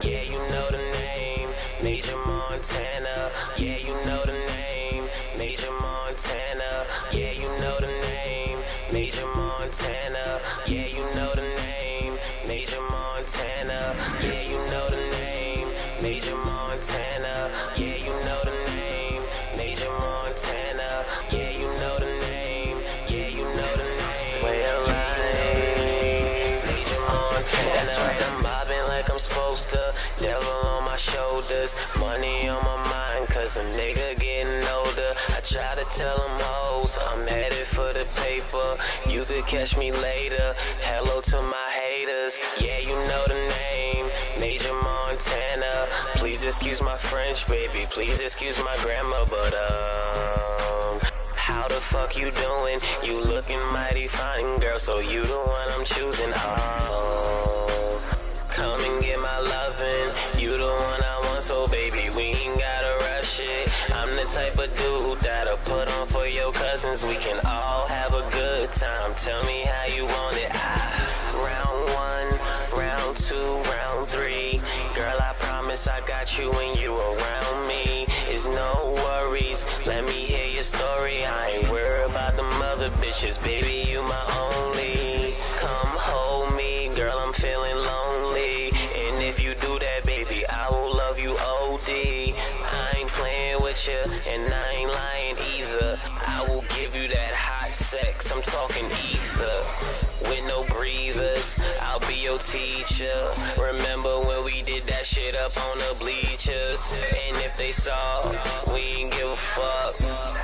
Yeah, you know the name, Major Montana. Yeah, you know the name, Major Montana. Yeah, you know the name, Major Montana. Yeah, you know the name, Major Montana. Yeah, you know the name, Major Montana. Yeah, you know the name, Major Montana. Yeah, you know the name. Yeah, you know the name. Way of life, Major Montana. That's right, I'm mobbing like I'm supposed to. Devil on my shoulders, money on my mind, cause a nigga getting older. I try to tell them hoes, I'm headed for the paper. You could catch me later. Hello to my haters. Yeah, you know the name, Major Montana. Please excuse my French, baby. Please excuse my grammar, but how the fuck you doing? You looking mighty fine, girl, so you the one I'm choosing. Oh, come and get my lovin'. You the one I want, so baby, we ain't gotta rush it. I'm the type of dude that'll put on for your cousins. We can all have a good time. Tell me how you want it. Round one, round two, round three. Girl, I promise I got you when you around me. It's no worries. Let me hear your story. I ain't worried about the mother bitches. Baby, you my only. Come hold me, girl, I'm feeling lonely. And if you do that, baby, I will love you OD. I ain't playing with you, and I ain't lying either. I will give you that hot sex, I'm talking ether. With no breathers, I'll be your teacher. Remember when we did that shit up on the bleachers? And if they saw, we ain't give a fuck.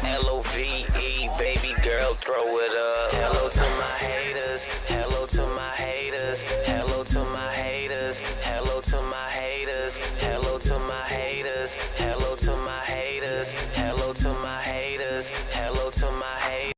L-O-V-E, baby girl, throw it up. Hello to my haters, hello to my haters, hello to my haters, hello to my haters, hello to my haters, hello to my haters, hello to my haters, hello to my haters.